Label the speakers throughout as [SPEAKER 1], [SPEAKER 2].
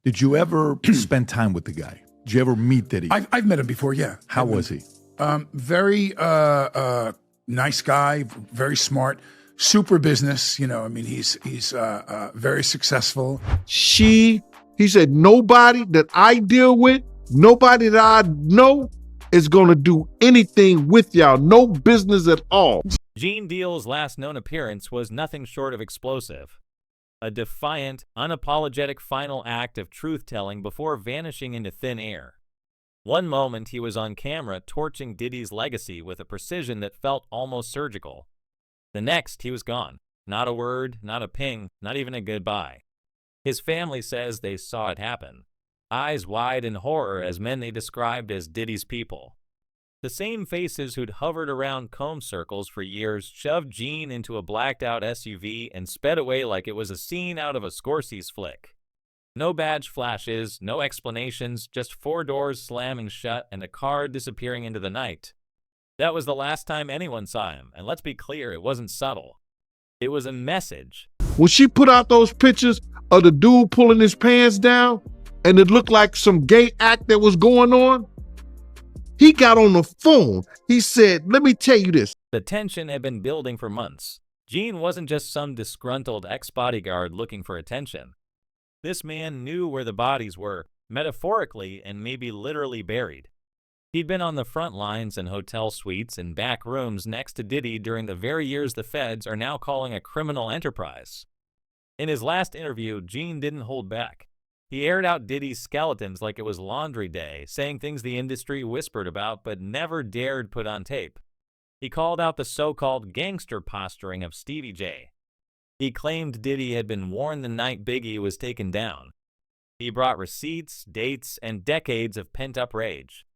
[SPEAKER 1] Did you ever spend time with the guy? Did you ever meet Diddy?
[SPEAKER 2] I've met him before, yeah.
[SPEAKER 1] How was he?
[SPEAKER 2] Very nice guy, very smart, super business. I mean, he's very successful.
[SPEAKER 3] He said, nobody that I deal with, nobody that I know is going to do anything with y'all. No business at all.
[SPEAKER 4] Gene Deal's last known appearance was nothing short of explosive. A defiant, unapologetic final act of truth-telling before vanishing into thin air. One moment he was on camera torching Diddy's legacy with a precision that felt almost surgical. The next, he was gone. Not a word, not a ping, not even a goodbye. His family says they saw it happen. Eyes wide in horror as men they described as Diddy's people. The same faces who'd hovered around comb circles for years shoved Gene into a blacked-out SUV and sped away like it was a scene out of a Scorsese flick. No badge flashes, no explanations, just 4 doors slamming shut and a car disappearing into the night. That was the last time anyone saw him, and let's be clear, it wasn't subtle. It was a message.
[SPEAKER 3] When she put out those pictures of the dude pulling his pants down, and it looked like some gay act that was going on, he got on the phone. He said, let me tell you this.
[SPEAKER 4] The tension had been building for months. Gene wasn't just some disgruntled ex-bodyguard looking for attention. This man knew where the bodies were, metaphorically and maybe literally buried. He'd been on the front lines in hotel suites and back rooms next to Diddy during the very years the feds are now calling a criminal enterprise. In his last interview, Gene didn't hold back. He aired out Diddy's skeletons like it was laundry day, saying things the industry whispered about but never dared put on tape. He called out the so-called gangster posturing of Stevie J. He claimed Diddy had been warned the night Biggie was taken down. He brought receipts, dates, and decades of pent-up rage.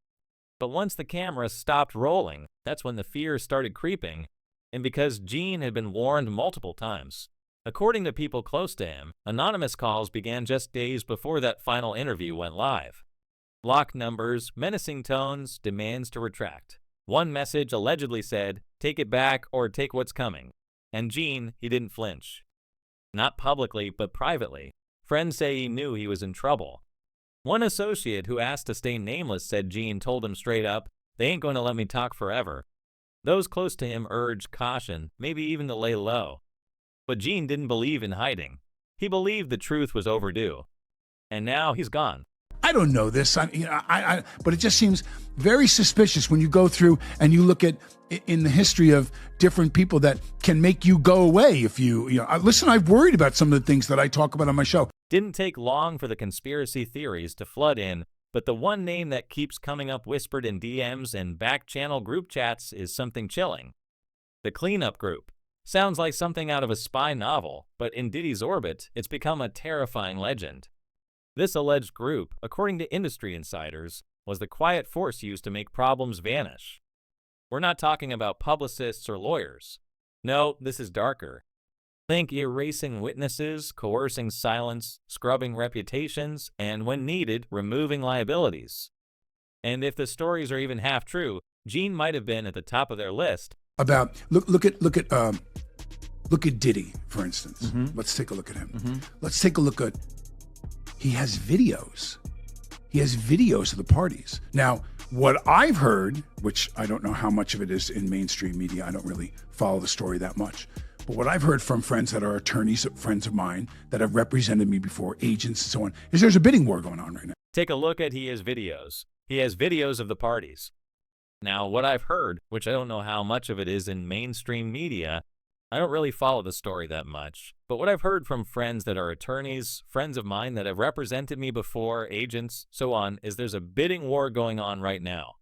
[SPEAKER 4] But once the camera stopped rolling, that's when the fear started creeping, and because Gene had been warned multiple times. According to people close to him, anonymous calls began just days before that final interview went live. Block numbers, menacing tones, demands to retract. One message allegedly said, "Take it back or take what's coming." And Gene, he didn't flinch. Not publicly, but privately. Friends say he knew he was in trouble. One associate who asked to stay nameless said Gene told him straight up, "They ain't going to let me talk forever." Those close to him urged caution, maybe even to lay low. But Gene didn't believe in hiding. He believed the truth was overdue. And now he's gone.
[SPEAKER 2] I don't know this, but it just seems very suspicious when you go through and you look at in the history of different people that can make you go away if listen, I've worried about some of the things that I talk about on my show.
[SPEAKER 4] Didn't take long for the conspiracy theories to flood in, but the one name that keeps coming up whispered in DMs and back-channel group chats is something chilling. The Cleanup Group. Sounds like something out of a spy novel, but in Diddy's orbit, it's become a terrifying legend. This alleged group, according to industry insiders, was the quiet force used to make problems vanish. We're not talking about publicists or lawyers. No, this is darker. Think erasing witnesses, coercing silence, scrubbing reputations, and when needed, removing liabilities. And if the stories are even half true, Gene might have been at the top of their list.
[SPEAKER 2] About look at Diddy, for instance. Mm-hmm. Let's take a look at him. Mm-hmm. Let's take a look at. He has videos. He has videos of the parties. Now, what I've heard, which I don't know how much of it is in mainstream media, I don't really follow the story that much, but what I've heard from friends that are attorneys, friends of mine that have represented me before, agents and so on, is there's a bidding war going on right now.
[SPEAKER 4] Take a look at his videos. He has videos of the parties. Now, what I've heard, which I don't know how much of it is in mainstream media, I don't really follow the story that much, but what I've heard from friends that are attorneys, friends of mine that have represented me before, agents, so on, is there's a bidding war going on right now.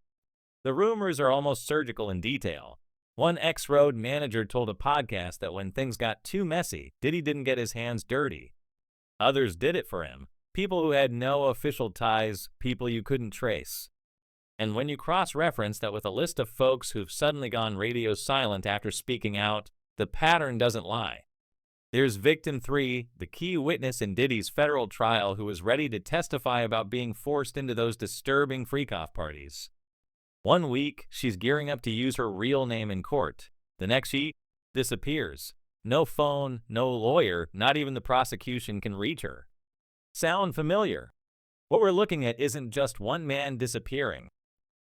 [SPEAKER 4] The rumors are almost surgical in detail. One ex-road manager told a podcast that when things got too messy, Diddy didn't get his hands dirty. Others did it for him. People who had no official ties, people you couldn't trace. And when you cross-reference that with a list of folks who've suddenly gone radio silent after speaking out, the pattern doesn't lie. There's Victim 3, the key witness in Diddy's federal trial who was ready to testify about being forced into those disturbing freak-off parties. 1 week, she's gearing up to use her real name in court. The next she disappears. No phone, no lawyer, not even the prosecution can reach her. Sound familiar? What we're looking at isn't just one man disappearing.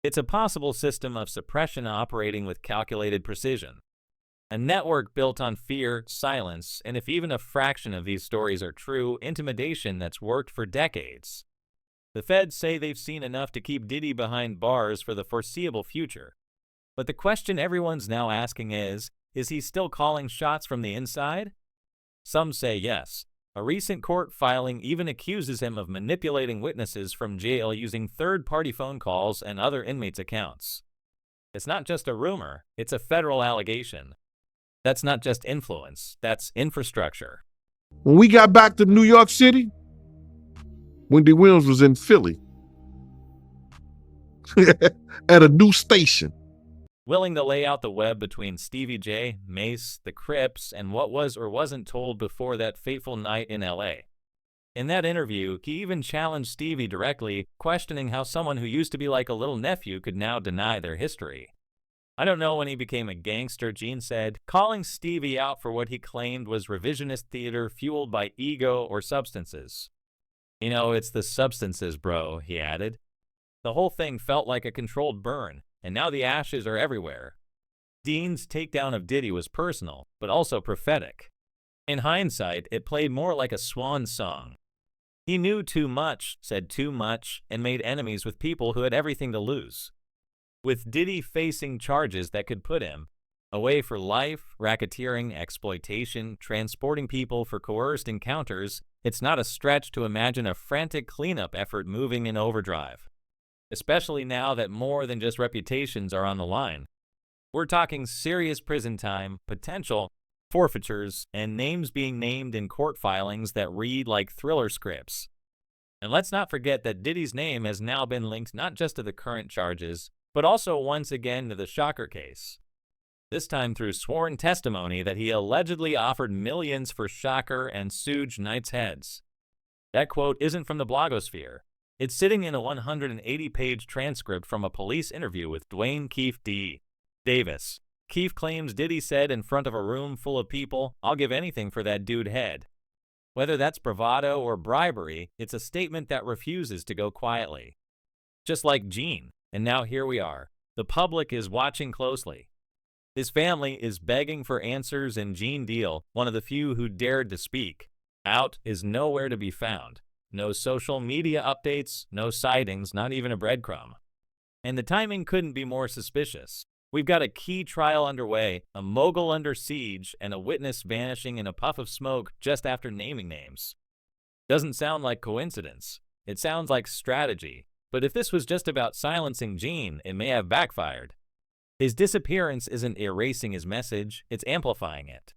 [SPEAKER 4] It's a possible system of suppression operating with calculated precision. A network built on fear, silence, and if even a fraction of these stories are true, intimidation that's worked for decades. The feds say they've seen enough to keep Diddy behind bars for the foreseeable future. But the question everyone's now asking is he still calling shots from the inside? Some say yes. A recent court filing even accuses him of manipulating witnesses from jail using third-party phone calls and other inmates' accounts. It's not just a rumor, it's a federal allegation. That's not just influence, that's infrastructure.
[SPEAKER 3] When we got back to New York City, Wendy Williams was in Philly at a new station.
[SPEAKER 4] Willing to lay out the web between Stevie J, Mace, the Crips, and what was or wasn't told before that fateful night in L.A. In that interview, he even challenged Stevie directly, questioning how someone who used to be like a little nephew could now deny their history. I don't know when he became a gangster, Gene said, calling Stevie out for what he claimed was revisionist theater fueled by ego or substances. You know, it's the substances, bro, he added. The whole thing felt like a controlled burn, and now the ashes are everywhere. Dean's takedown of Diddy was personal, but also prophetic. In hindsight, it played more like a swan song. He knew too much, said too much, and made enemies with people who had everything to lose. With Diddy facing charges that could put him away for life, racketeering, exploitation, transporting people for coerced encounters, it's not a stretch to imagine a frantic cleanup effort moving in overdrive. Especially now that more than just reputations are on the line. We're talking serious prison time, potential forfeitures, and names being named in court filings that read like thriller scripts. And let's not forget that Diddy's name has now been linked not just to the current charges, but also once again to the Shocker case. This time through sworn testimony that he allegedly offered millions for Shocker and Suge Knight's heads. That quote isn't from the blogosphere. It's sitting in a 180-page transcript from a police interview with Dwayne Keefe Davis. Keefe claims Diddy said in front of a room full of people, "I'll give anything for that dude head." Whether that's bravado or bribery, it's a statement that refuses to go quietly. Just like Gene. And now here we are. The public is watching closely. His family is begging for answers, and Gene Deal, one of the few who dared to speak out, is nowhere to be found. No social media updates, no sightings, not even a breadcrumb. And the timing couldn't be more suspicious. We've got a key trial underway, a mogul under siege, and a witness vanishing in a puff of smoke just after naming names. Doesn't sound like coincidence. It sounds like strategy. But if this was just about silencing Gene, it may have backfired. His disappearance isn't erasing his message, it's amplifying it.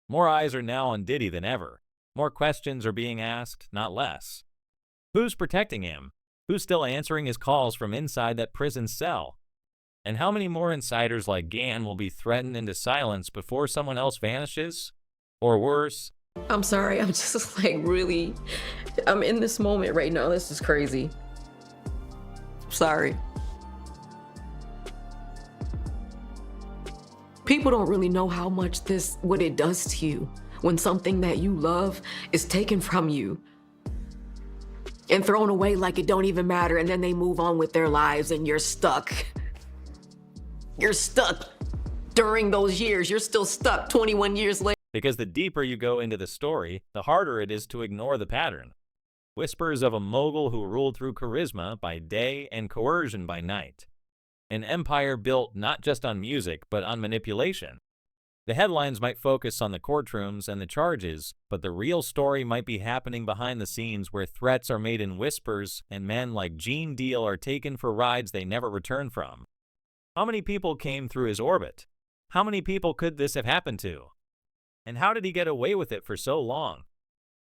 [SPEAKER 4] More eyes are now on Diddy than ever. More questions are being asked, not less. Who's protecting him? Who's still answering his calls from inside that prison cell? And how many more insiders like Gann will be threatened into silence before someone else vanishes? Or worse?
[SPEAKER 5] I'm sorry, I'm just like really, I'm in this moment right now. This is crazy. Sorry. People don't really know how much what it does to you when something that you love is taken from you and thrown away like it don't even matter, and then they move on with their lives and you're stuck. You're stuck during those years. You're still stuck 21 years later.
[SPEAKER 4] Because the deeper you go into the story, the harder it is to ignore the pattern. Whispers of a mogul who ruled through charisma by day and coercion by night. An empire built not just on music, but on manipulation. The headlines might focus on the courtrooms and the charges, but the real story might be happening behind the scenes where threats are made in whispers and men like Gene Deal are taken for rides they never return from. How many people came through his orbit? How many people could this have happened to? And how did he get away with it for so long?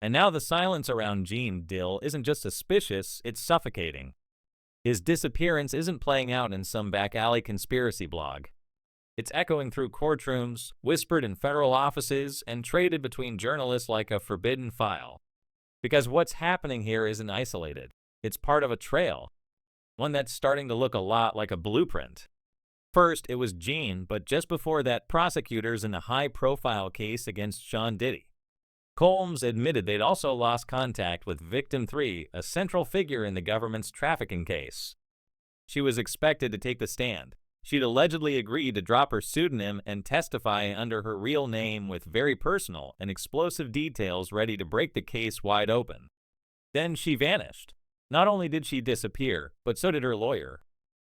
[SPEAKER 4] And now the silence around Gene Deal isn't just suspicious, it's suffocating. His disappearance isn't playing out in some back alley conspiracy blog. It's echoing through courtrooms, whispered in federal offices, and traded between journalists like a forbidden file. Because what's happening here isn't isolated. It's part of a trail, one that's starting to look a lot like a blueprint. First, it was Gene, but just before that, prosecutors in a high-profile case against Sean Diddy. Combs admitted they'd also lost contact with victim 3, a central figure in the government's trafficking case. She was expected to take the stand. She'd allegedly agreed to drop her pseudonym and testify under her real name with very personal and explosive details ready to break the case wide open. Then she vanished. Not only did she disappear, but so did her lawyer.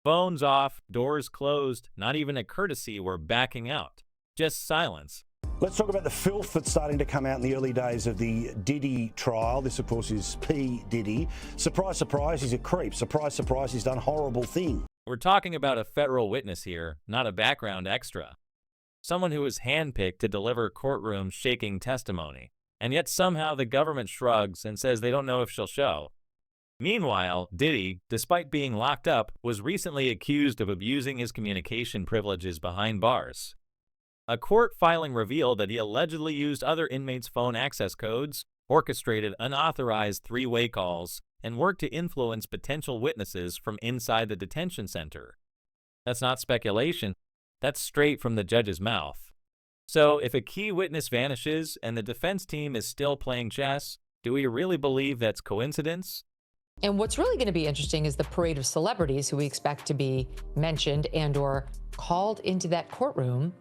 [SPEAKER 4] Phones off, doors closed, not even a courtesy were backing out. Just silence.
[SPEAKER 6] Let's talk about the filth that's starting to come out in the early days of the Diddy trial. This, of course, is P. Diddy. Surprise, surprise, he's a creep. Surprise, surprise, he's done horrible things.
[SPEAKER 4] We're talking about a federal witness here, not a background extra. Someone who was handpicked to deliver courtroom-shaking testimony. And yet somehow the government shrugs and says they don't know if she'll show. Meanwhile, Diddy, despite being locked up, was recently accused of abusing his communication privileges behind bars. A court filing revealed that he allegedly used other inmates' phone access codes, orchestrated unauthorized three-way calls, and worked to influence potential witnesses from inside the detention center. That's not speculation. That's straight from the judge's mouth. So, if a key witness vanishes and the defense team is still playing chess, do we really believe that's coincidence?
[SPEAKER 7] And what's really going to be interesting is the parade of celebrities who we expect to be mentioned and or called into that courtroom.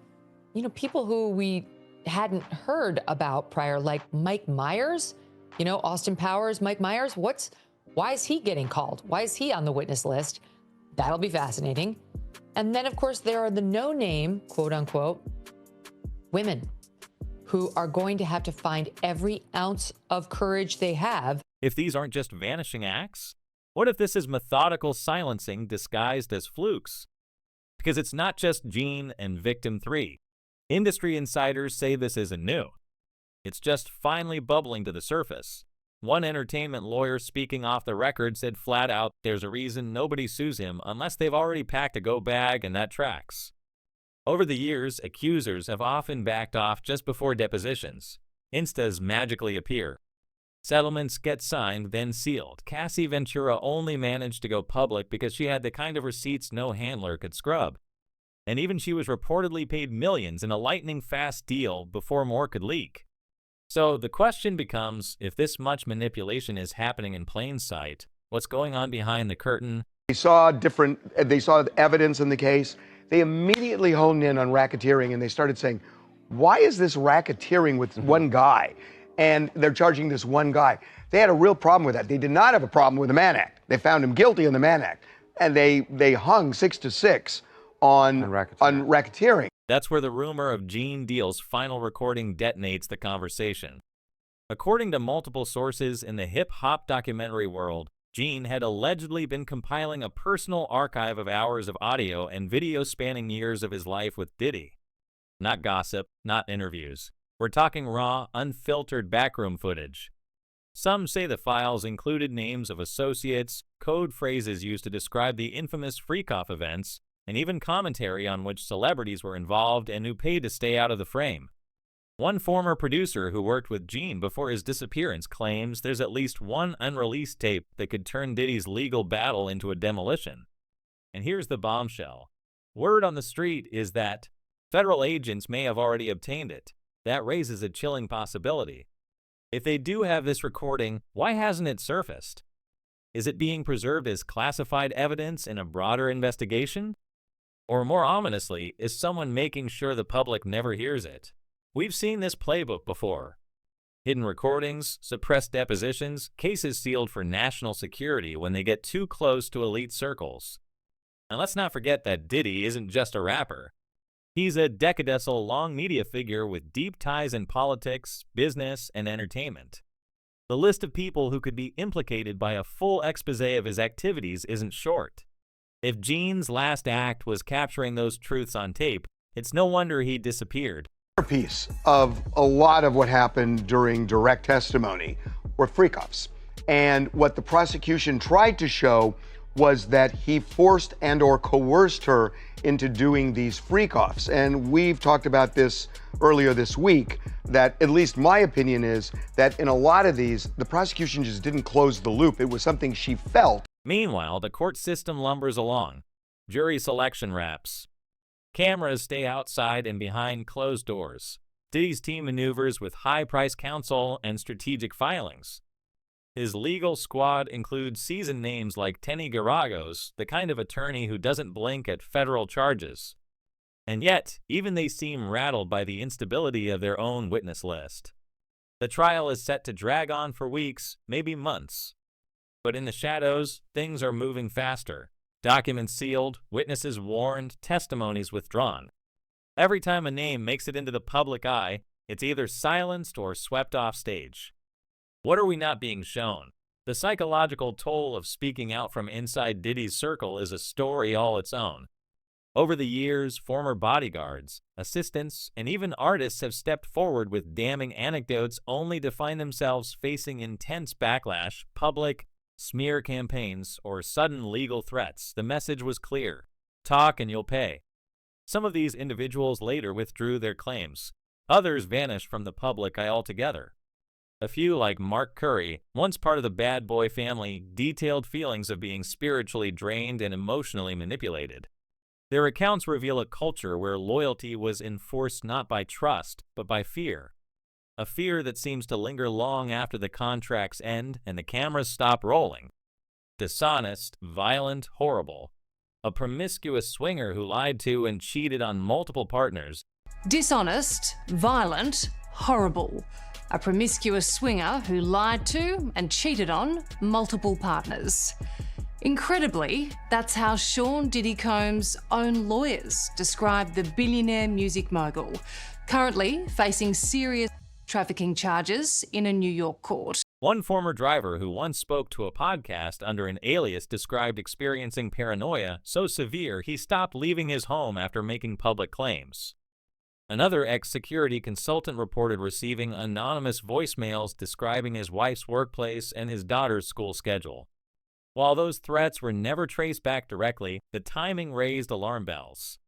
[SPEAKER 7] You know, people who we hadn't heard about prior, like Mike Myers, you know, Austin Powers, Mike Myers. Why is he getting called? Why is he on the witness list? That'll be fascinating. And then, of course, there are the no-name, quote unquote, women who are going to have to find every ounce of courage they have.
[SPEAKER 4] If these aren't just vanishing acts, what if this is methodical silencing disguised as flukes? Because it's not just Gene and victim 3. Industry insiders say this isn't new. It's just finally bubbling to the surface. One entertainment lawyer speaking off the record said flat out there's a reason nobody sues him unless they've already packed a go bag, and that tracks. Over the years, accusers have often backed off just before depositions. Instas magically appear. Settlements get signed, then sealed. Cassie Ventura only managed to go public because she had the kind of receipts no handler could scrub. And even she was reportedly paid millions in a lightning-fast deal before more could leak. So the question becomes, if this much manipulation is happening in plain sight, what's going on behind the curtain?
[SPEAKER 8] They saw evidence in the case. They immediately honed in on racketeering, and they started saying, why is this racketeering with one guy? And they're charging this one guy. They had a real problem with that. They did not have a problem with the Mann Act. They found him guilty on the Mann Act. And they hung 6-6 on racketeering.
[SPEAKER 4] That's where the rumor of Gene Deal's final recording detonates the conversation. According to multiple sources in the hip-hop documentary world, Gene had allegedly been compiling a personal archive of hours of audio and video spanning years of his life with Diddy. Not gossip, not interviews. We're talking raw, unfiltered backroom footage. Some say the files included names of associates, code phrases used to describe the infamous freak-off events, and even commentary on which celebrities were involved and who paid to stay out of the frame. One former producer who worked with Gene before his disappearance claims there's at least one unreleased tape that could turn Diddy's legal battle into a demolition. And here's the bombshell. Word on the street is that federal agents may have already obtained it. That raises a chilling possibility. If they do have this recording, why hasn't it surfaced? Is it being preserved as classified evidence in a broader investigation? Or more ominously, is someone making sure the public never hears it? We've seen this playbook before. Hidden recordings, suppressed depositions, cases sealed for national security when they get too close to elite circles. And let's not forget that Diddy isn't just a rapper. He's a decadecile-long media figure with deep ties in politics, business, and entertainment. The list of people who could be implicated by a full expose of his activities isn't short. If Gene's last act was capturing those truths on tape, it's no wonder he disappeared.
[SPEAKER 8] Piece of a lot of what happened during direct testimony were freak-offs. And what the prosecution tried to show was that he forced and or coerced her into doing these freak-offs. And we've talked about this earlier this week, that at least my opinion is that in a lot of these, the prosecution just didn't close the loop. It was something she felt.
[SPEAKER 4] Meanwhile, the court system lumbers along. Jury selection wraps. Cameras stay outside and behind closed doors. Diddy's team maneuvers with high-priced counsel and strategic filings. His legal squad includes seasoned names like Tenny Garagos, the kind of attorney who doesn't blink at federal charges. And yet, even they seem rattled by the instability of their own witness list. The trial is set to drag on for weeks, maybe months. But in the shadows, things are moving faster. Documents sealed, witnesses warned, testimonies withdrawn. Every time a name makes it into the public eye, it's either silenced or swept off stage. What are we not being shown? The psychological toll of speaking out from inside Diddy's circle is a story all its own. Over the years, former bodyguards, assistants, and even artists have stepped forward with damning anecdotes only to find themselves facing intense backlash, public smear campaigns, or sudden legal threats. The message was clear: talk and you'll pay. Some of these individuals later withdrew their claims. Others vanished from the public eye altogether. A few, like Mark Curry, once part of the bad boy family, detailed feelings of being spiritually drained and emotionally manipulated. Their accounts reveal a culture where loyalty was enforced not by trust, but by fear. A fear that seems to linger long after the contracts end and the cameras stop rolling. Dishonest, violent, horrible. A promiscuous swinger who lied to and cheated on multiple partners.
[SPEAKER 9] Dishonest, violent, horrible. A promiscuous swinger who lied to and cheated on multiple partners. Incredibly, that's how Sean Diddy Combs' own lawyers described the billionaire music mogul, currently facing serious trafficking charges in a New York court.
[SPEAKER 4] One former driver who once spoke to a podcast under an alias described experiencing paranoia so severe he stopped leaving his home after making public claims. Another ex-security consultant reported receiving anonymous voicemails describing his wife's workplace and his daughter's school schedule. While those threats were never traced back directly, the timing raised alarm bells.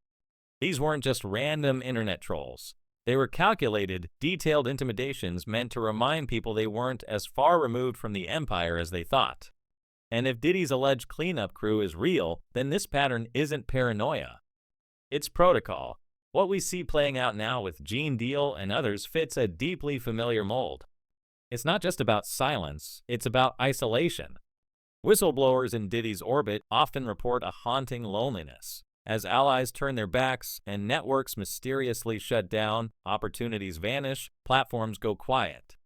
[SPEAKER 4] These weren't just random internet trolls. They were calculated, detailed intimidations meant to remind people they weren't as far removed from the empire as they thought. And if Diddy's alleged cleanup crew is real, then this pattern isn't paranoia. It's protocol. What we see playing out now with Gene Deal and others fits a deeply familiar mold. It's not just about silence, it's about isolation. Whistleblowers in Diddy's orbit often report a haunting loneliness. As allies turn their backs and networks mysteriously shut down, opportunities vanish, platforms go quiet.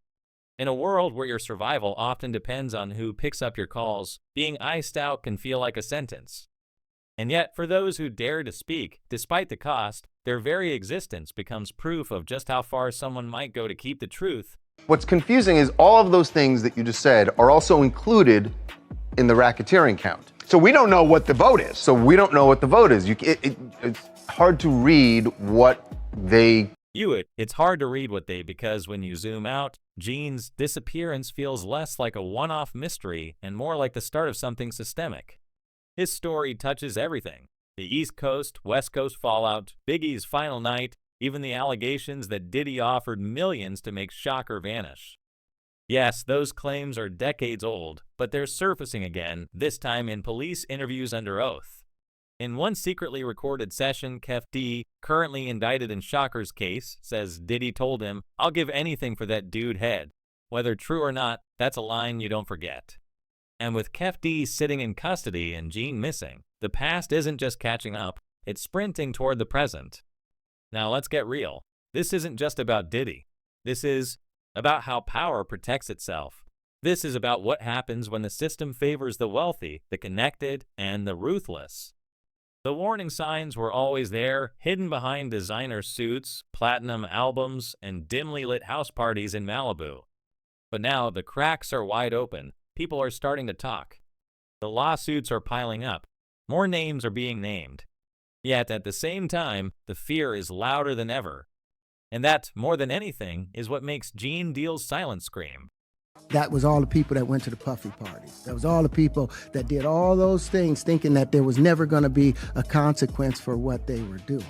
[SPEAKER 4] In a world where your survival often depends on who picks up your calls, being iced out can feel like a sentence. And yet, for those who dare to speak, despite the cost, their very existence becomes proof of just how far someone might go to keep the truth.
[SPEAKER 10] What's confusing is all of those things that you just said are also included in the racketeering count.
[SPEAKER 8] So we don't know what the vote is.
[SPEAKER 10] So we don't know what the vote is. It's hard to read what they...
[SPEAKER 4] It's hard to read what they, because when you zoom out, Gene's disappearance feels less like a one-off mystery and more like the start of something systemic. His story touches everything. The East Coast, West Coast fallout, Biggie's final night, even the allegations that Diddy offered millions to make Shocker vanish. Yes, those claims are decades old, but they're surfacing again, this time in police interviews under oath. In one secretly recorded session, Kef D, currently indicted in Shocker's case, says Diddy told him, "I'll give anything for that dude head." Whether true or not, that's a line you don't forget. And with Kef D sitting in custody and Gene missing, the past isn't just catching up, it's sprinting toward the present. Now let's get real. This isn't just about Diddy. This is about how power protects itself. This is about what happens when the system favors the wealthy, the connected, and the ruthless. The warning signs were always there, hidden behind designer suits, platinum albums, and dimly lit house parties in Malibu. But now the cracks are wide open. People are starting to talk. The lawsuits are piling up. More names are being named. Yet at the same time, the fear is louder than ever. And that, more than anything, is what makes Gene Deal's silence scream.
[SPEAKER 11] That was all the people that went to the Puffy parties. That was all the people that did all those things thinking that there was never going to be a consequence for what they were doing.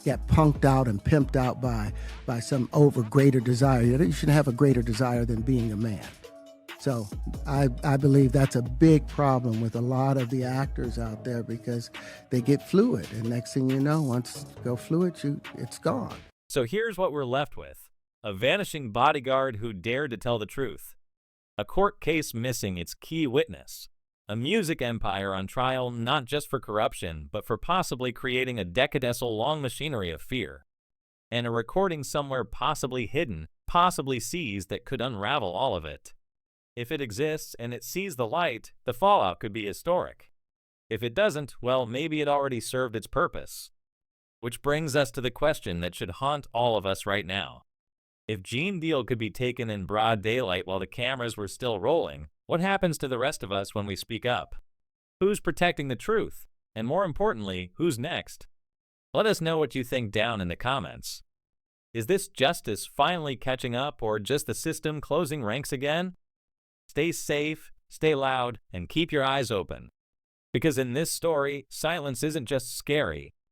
[SPEAKER 11] Got punked out and pimped out by some greater desire. You shouldn't have a greater desire than being a man. So I believe that's a big problem with a lot of the actors out there, because they get fluid. And next thing you know, once you go fluid, it's gone.
[SPEAKER 4] So here's what we're left with. A vanishing bodyguard who dared to tell the truth. A court case missing its key witness. A music empire on trial not just for corruption, but for possibly creating a decadesal-long machinery of fear. And a recording somewhere possibly hidden, possibly seized, that could unravel all of it. If it exists and it sees the light, the fallout could be historic. If it doesn't, well, maybe it already served its purpose. Which brings us to the question that should haunt all of us right now. If Gene Deal could be taken in broad daylight while the cameras were still rolling, what happens to the rest of us when we speak up? Who's protecting the truth? And more importantly, who's next? Let us know what you think down in the comments. Is this justice finally catching up, or just the system closing ranks again? Stay safe, stay loud, and keep your eyes open. Because in this story, silence isn't just scary,